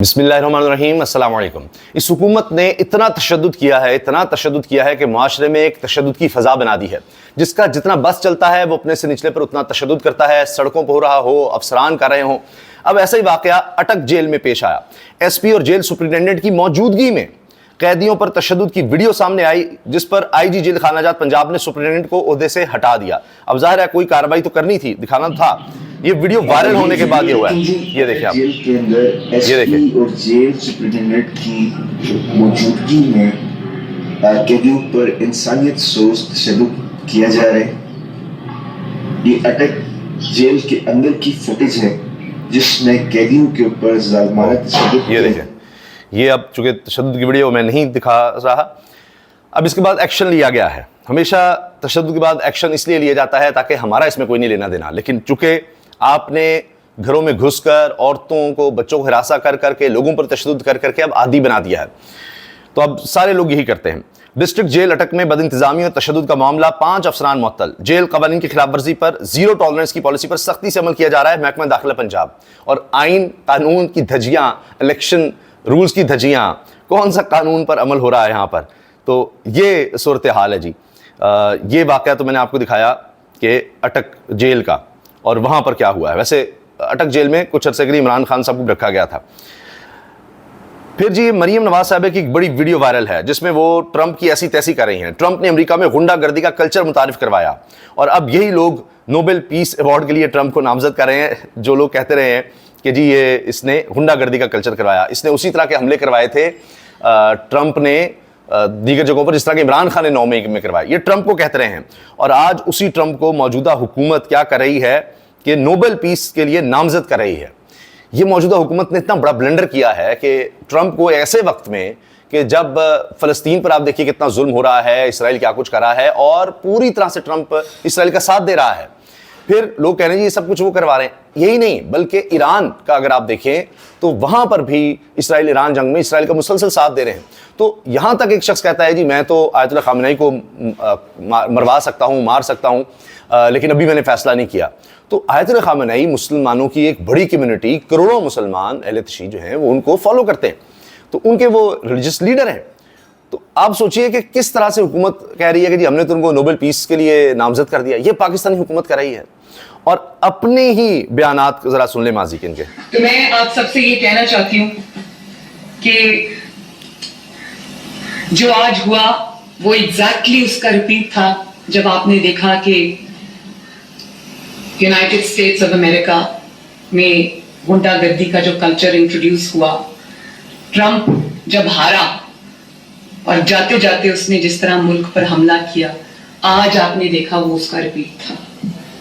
बिस्मिल्लाहिर्रहमानिर्रहीम, अस्सलाम वालेकुम। इस हुकूमत ने इतना तशद्दुद किया है कि माशरे में एक तशद्दुद की फ़ज़ा बना दी है, जिसका जितना बस चलता है वो अपने से निचले पर उतना तशद्दुद करता है। सड़कों पर हो रहा हो, अफसरान कर रहे हों। अब ऐसा ही वाक़या अटक जेल में पेश आया। एसपी और जेल सुपरिटेंडेंट की मौजूदगी में कैदियों पर तशद्दुद की वीडियो सामने आई, जिस पर आईजी जेल खानाजात पंजाब ने सुपरिटेंडेंट को ओहदे से हटा दिया। अब जाहिर है कोई कार्रवाई तो करनी थी, दिखाना था। ये वीडियो वायरल होने के बाद ये हुआ है। ये देखिए आप, जेल के अंदर एसपी और जेल सुपरिटेंडेंट की मौजूदगी में कैदियों पर इंसानियत सोच तशद्दुद किया जा रहा है। ये अटक जेल के अंदर की फुटेज है जिसमें कैदियों के ऊपर जालिमाना तशद्दुद। ये देखिए, ये अब चूंकि तशद्दुद की वीडियो मैं नहीं दिखा रहा, अब इसके बाद एक्शन लिया गया है। हमेशा तशद्दुद के बाद एक्शन इसलिए लिया जाता है ताकि हमारा इसमें कोई नहीं लेना देना, लेकिन चूंकि आपने घरों में घुसकर औरतों को, बच्चों को हिरासा कर करके, लोगों पर तशद्दुद कर करके अब आदी बना दिया है, तो अब सारे लोग यही करते हैं। डिस्ट्रिक्ट जेल अटक में बदइंतजामी और तशद्दुद का मामला, 5 अफसरान मुअत्तल। जेल कवानीन की खिलाफ वर्जी पर जीरो टॉलरेंस की पॉलिसी पर सख्ती से अमल किया जा रहा है। महकमा दाखिला पंजाब और आइन कानून की धज्जियां, इलेक्शन रूल्स की धज्जियां, कौन सा कानून पर अमल हो रहा है यहाँ पर? तो ये सूरत हाल है जी। ये वाक़या तो मैंने आपको दिखाया कि अटक जेल का, और वहाँ पर क्या हुआ है। वैसे अटक जेल में कुछ अरसे के लिए इमरान खान साहब को रखा गया था। फिर जी मरीम नवाज साहब की एक बड़ी वीडियो वायरल है जिसमें वो ट्रंप की ऐसी तैसी कर रही हैं। ट्रंप ने अमेरिका में गुंडागर्दी का कल्चर मुतारिफ करवाया, और अब यही लोग नोबेल पीस अवार्ड के लिए ट्रंप को नामजद कर रहे हैं। जो लोग कहते रहे हैं कि जी ये इसने गुंडागर्दी का कल्चर करवाया, इसने उसी तरह के हमले करवाए थे ट्रंप ने दीगर जगहों पर, जिस तरह के इमरान खान ने 9 मई में करवाए। ये ट्रंप को कहते रहे हैं, और आज उसी ट्रंप को मौजूदा हुकूमत क्या कर रही है कि नोबेल पीस के लिए नामजद कर रही है। ये मौजूदा हुकूमत ने इतना बड़ा ब्लंडर किया है कि ट्रंप को ऐसे वक्त में कि जब फ़लस्तीन पर आप देखिए कितना जुल्म हो रहा है, इसराइल क्या कुछ कर रहा है, और पूरी तरह से ट्रंप इसराइल का साथ दे रहा है। फिर लोग कह रहे हैं जी ये सब कुछ वो करवा रहे हैं। यही नहीं, बल्कि ईरान का अगर आप देखें तो वहां पर भी इसराइल ईरान जंग में इसराइल का मुसलसल साथ दे रहे हैं। तो यहां तक एक शख्स कहता है जी मैं तो आयतुल्लाह खामेनी को मरवा सकता हूं, मार सकता हूं, लेकिन अभी मैंने फैसला नहीं किया। तो आयतुल्लाह खामेनी मुसलमानों की एक बड़ी कम्युनिटी, करोड़ों मुसलमान अहले तशय्युअ जो हैं वो उनको फॉलो करते हैं, तो उनके वो रिलीजियस लीडर हैं। तो आप सोचिए कि किस तरह से हुकूमत कह रही है कि जी हमने तो उनको नोबेल पीस के लिए नामजद कर दिया। ये पाकिस्तानी हुकूमत कर रही है, और अपने ही बयानात जरा सुन ले माजी के इनके। तो मैं आप सबसे ये कहना चाहती हूँ कि जो आज हुआ वो एग्जैक्टली उसका रिपीट था जब आपने देखा कि यूनाइटेड स्टेट्स ऑफ अमेरिका में गुंडागर्दी का जो कल्चर इंट्रोड्यूस हुआ। ट्रंप जब हारा और जाते जाते उसने जिस तरह मुल्क पर हमला किया, आज आपने देखा वो उसका रिपीट था।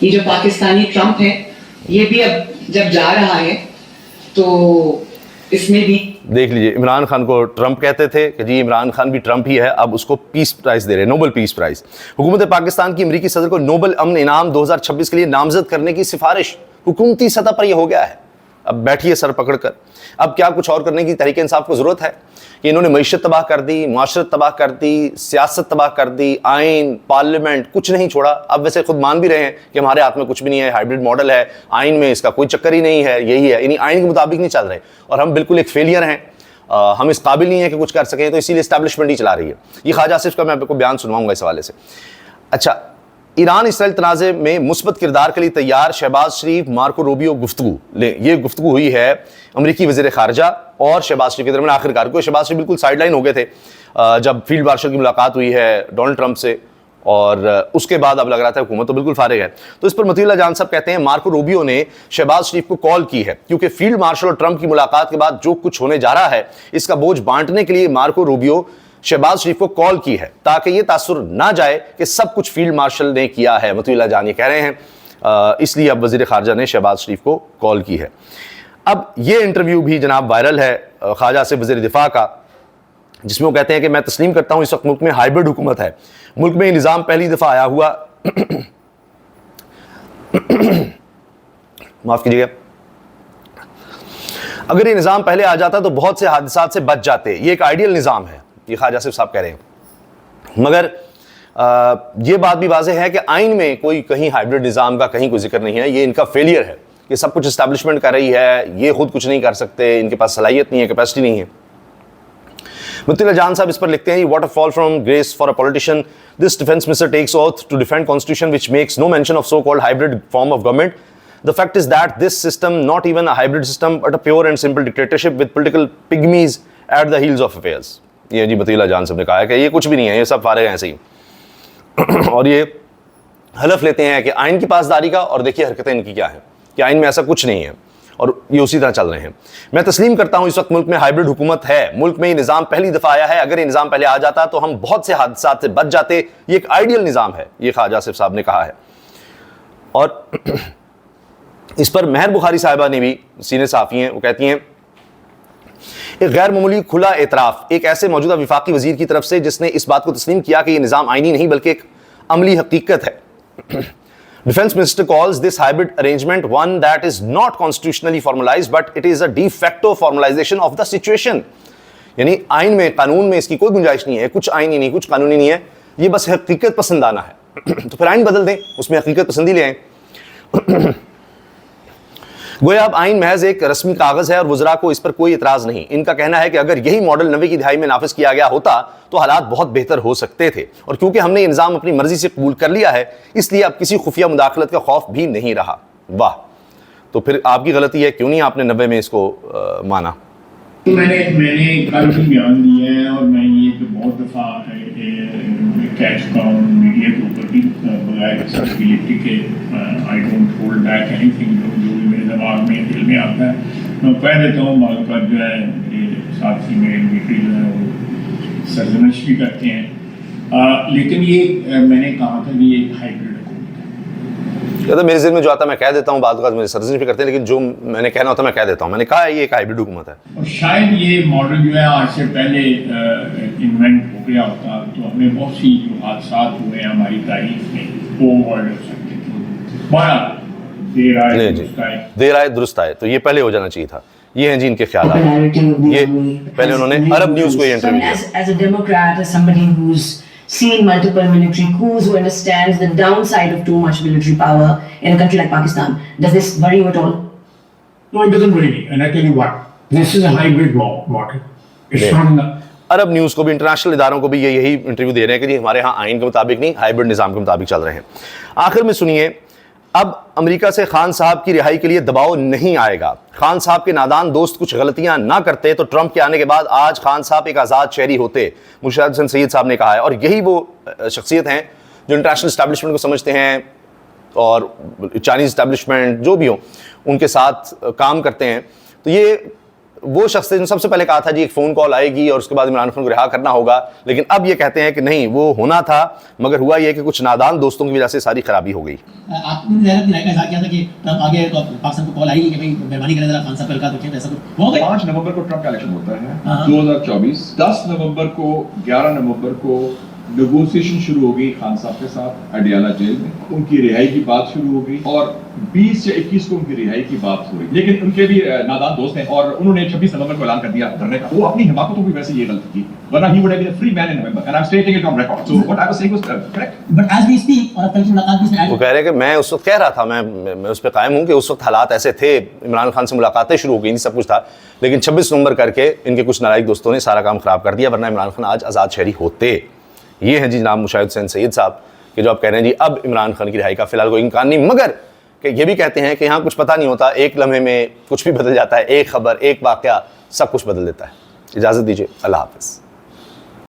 ये जो पाकिस्तानी ट्रंप है, ये भी अब जब जा रहा है तो इसमें भी देख लीजिए, इमरान खान को ट्रंप कहते थे कि जी इमरान खान भी ट्रंप ही है, अब उसको पीस प्राइज दे रहे हैं, नोबेल पीस प्राइज। हुकूमत पाकिस्तान की अमरीकी सदर को नोबेल अमन इनाम 2026 के लिए नामजद करने की सिफारिश हुकूमती सतह पर यह हो गया है। अब बैठिए सर पकड़कर, अब क्या कुछ और करने की तहरीक इंसाफ को जरूरत है कि इन्होंने मईशत तबाह कर दी, मुआशरत तबाह कर दी, सियासत तबाह कर दी, आइन, पार्लियामेंट कुछ नहीं छोड़ा। अब वैसे खुद मान भी रहे हैं कि हमारे हाथ में कुछ भी नहीं है, हाइब्रिड मॉडल है, आइन में इसका कोई चक्कर ही नहीं है, यही है, इन्हीं आइन के मुताबिक नहीं चल रहे, और हम बिल्कुल एक फेलियर हैं, हम इस काबिल नहीं है कि कुछ कर सकें, तो इसीलिए इस्टेब्लिशमेंट ही चला रही है। ये ख्वाजा आसिफ का मैं आपको बयान सुनवाऊंगा इस हवाले से। अच्छा, ईरान इसराइल तनाज़े में मुस्बत किरदार के लिए तैयार शहबाज शरीफ मार्को रूबियो गुफ्तगू ले। ये गुफ्तगू हुई है अमरीकी वज़ीर ख़ारजा और शहबाज शरीफ के दरमियान। आखिरकार को शहबाज शरीफ बिल्कुल साइड लाइन हो गए थे जब फील्ड मार्शल की मुलाकात हुई है डोनाल्ड ट्रंप से, और उसके बाद अब लग रहा था हुकूमत तो बिल्कुल फारिग है। तो इस पर मतीउल्लाह जान साहब कहते हैं मार्को रूबियो ने शहबाज शरीफ को कॉल की है, क्योंकि फील्ड मार्शल और ट्रंप की मुलाकात के बाद जो कुछ होने जा रहा है इसका बोझ बांटने के लिए मार्को रूबियो शहबाज शरीफ को कॉल की है, ताकि यह तासुर ना जाए कि सब कुछ फील्ड मार्शल ने किया है। मतीउल्लाह जान ये कह रहे हैं, इसलिए अब वज़ीर ख़ारजा ने शहबाज शरीफ को कॉल की है। अब ये इंटरव्यू भी जनाब वायरल है ख्वाजा से वज़ीर दिफा का, जिसमें वो कहते हैं कि मैं तस्लीम करता हूँ इस वक्त मुल्क में हाइब्रिड हुकूमत है। मुल्क में ये निज़ाम पहली दफ़ा आया हुआ माफ़ कीजिएगा, अगर ये निज़ाम पहले आ जाता तो बहुत से हादसात से बच जाते। ये एक आइडियल निज़ाम है, ये ख्वाजा आसिफ साहब कह रहे हैं। मगर ये बात भी वाज़ेह है कि आइन में कोई कहीं हाइब्रिड निज़ाम का कहीं कोई जिक्र नहीं है, ये इनका फेलियर है। कि सब कुछ इस्टेब्लिशमेंट कर रही है, ये खुद कुछ नहीं कर सकते, इनके पास सलाहियत नहीं है, कैपेसिटी नहीं है। मुफ्ती जान साहब इस पर लिखते हैं, what a fall from grace for a politician, this defence minister takes oath to defend constitution which makes no mention of so called hybrid form of government. The fact is that this system, not even a hybrid system, but a pure and simple dictatorship with political pygmies at the heels of affairs। ये जी बतीला जान साहब ने कहा है कि ये कुछ भी नहीं है, ये सब फारिग हैं ऐसे ही। और ये हलफ लेते हैं कि आइन की पासदारी का, और देखिए हरकतें इनकी क्या है कि आइन में ऐसा कुछ नहीं है और ये उसी तरह चल रहे हैं। मैं तस्लीम करता हूँ इस वक्त मुल्क में हाइब्रिड हुकूमत है, मुल्क में ये निज़ाम पहली दफ़ा आया है। अगर ये निज़ाम पहले आ जाता तो हम बहुत से हादसात से बच जाते। ये एक आइडियल निज़ाम है, ये ख्वाजा आसिफ साहब ने कहा है। और इस पर महर बुखारी साहिबा ने भी, सीनियर सहाफ़ी हैं, वो कहती हैं, एक गैर मामूली खुला एतराफ़ एक ऐसे मौजूदा विफाकी वज़ीर की तरफ से जिसने इस बात को तस्लीम किया कि यह निज़ाम आइनी नहीं बल्कि एक अमली हकीकत है। Defence minister calls this hybrid arrangement one that is not constitutionally formalised but it is a de facto formalisation of the situation. यानी आइन में, कानून में इसकी कोई गुंजाइश नहीं है, कुछ आइनी नहीं, कुछ कानूनी नहीं है, ये बस हकीकत पसंदाना है। तो फिर आइन बदल दें, उसमें हकीकत पसंदी ले आएँ। गोया अब आइन महज एक रस्मी कागज़ है और वज़रा को इस पर कोई इतराज़ नहीं। इनका कहना है कि अगर यही मॉडल 90 की दहाई में नाफिज किया गया होता तो हालात बहुत बेहतर हो सकते थे, और क्योंकि हमने ये निज़ाम अपनी मर्जी से कबूल कर लिया है इसलिए अब किसी खुफिया मुदाखलत का खौफ भी नहीं रहा। वाह, तो फिर आपकी गलती है, क्यों नहीं आपने 90 में इसको माना? मैंने कल भी बयान दिया है और मैं ये तो बहुत दफ़ा कह चुका हूँ मीडिया के ऊपर भी, बगैर एक्सेसिबिलिटी के I don't hold back anything, जो भी मेरे दिमाग में दिल में आता है मैं कह देता हूँ। मगर पर जो है मेरे साथी मेरे मिलिट्री जो है वो सरजनश भी करते हैं, लेकिन ये मैंने कहा था कि ये एक हाइब्रिड तो मेरे ज़हन में जो आता है मैं कह देता हूँ, बाद में मेरे सर्जन भी करते हैं, लेकिन जो मैंने कहना होता है मैं कह देता हूँ। मैंने कहा है ये एक हाइब्रिड हुकूमत है, और शायद ये मॉडल जो है आज से पहले इन्वेंट हो गया होता तो हमें बहुत सी जो हादसा हुए हैं हमारी तारीख में वो अवॉइड हो सकते थे। बड़ा देर आए दुरुस्त आए, तो ये पहले हो जाना चाहिए था। ये हैं जी इनके ख्याल। ये पहले उन्होंने अरब न्यूज़ को ये इंटरव्यू दिया। Seen multiple military coups, who understands the downside of too much military power in a country like Pakistan. Does this worry you at all? No, it doesn't worry me. And I tell you what, this is a hybrid model. It's not. Arab news को भी, international इदारों को भी ये यही interview दे रहे हैं कि जी हमारे यहाँ आइन के मुताबिक नहीं, हाइब्रिड निज़ाम के मुताबिक चल रहे हैं। आखिर में सुनिए, अब अमेरिका से खान साहब की रिहाई के लिए दबाव नहीं आएगा। खान साहब के नादान दोस्त कुछ गलतियां ना करते तो ट्रंप के आने के बाद आज खान साहब एक आज़ाद शहरी होते, मुशाहिद हुसैन सैयद साहब ने कहा है। और यही वो शख्सियत हैं जो इंटरनेशनल इस्टेब्लिशमेंट को समझते हैं और चाइनीज़ इस्टेब्लिशमेंट जो भी हो उनके साथ काम करते हैं। तो ये वो शख्स थे जो सबसे पहले कहा था जी एक फ़ोन कॉल आएगी और उसके बाद इमरान खान को रिहा करना होगा, लेकिन अब ये कहते हैं कि नहीं, वो होना था मगर हुआ ये कि कुछ नादान दोस्तों की वजह से सारी खराबी हो गई। आपने राय का इज़हार किया था कि ट्रंप आगे तो पाकिस्तान को कॉल आएगी कि भाई मेहरबानी करें जरा खान साहब का तो ऐसा कुछ हो गया। 5 नवंबर को ट्रंप का इलेक्शन होता है 2024। 10 नवंबर को 11 नवंबर को नेगोशिएशन शुरू हो गई खान साहब के साथ अडियाला जेल में, उनकी रिहाई की बात शुरू हो गई और 20 या 21 को उनकी रिहाई की बात हुई। लेकिन उनके भी नादान दोस्त हैं और उन्होंने 26 नवंबर को ऐलान कर दिया धरने का। वो अपनी हिमाकतों की वजह से ये गलती की, वरना he would have been a free man in November and I am stating it on record. So what I was saying was correct. But as we speak, और कल की मुलाकात भी वो कह रहे हैं कि मैं उस वक्त कह रहा था, मैं उस पर कायम हूँ कि उस वक्त हालात ऐसे थे, इमरान खान से मुलाकातें शुरू हो गई, सब कुछ था, लेकिन 26 नवंबर करके इनके कुछ नालायक दोस्तों ने सारा काम खराब कर दिया, वरना इमरान खान आज आज़ाद शहरी होते। ये हैं जी जनाब मुशाहिद हुसैन सैयद साहब कि जो आप कह रहे हैं जी अब इमरान खान की रिहाई का फिलहाल कोई इम्कान नहीं, मगर कि ये भी कहते हैं कि यहाँ कुछ पता नहीं होता, एक लम्हे में कुछ भी बदल जाता है, एक खबर, एक वाक़या सब कुछ बदल देता है। इजाज़त दीजिए, अल्लाह हाफ़िज़।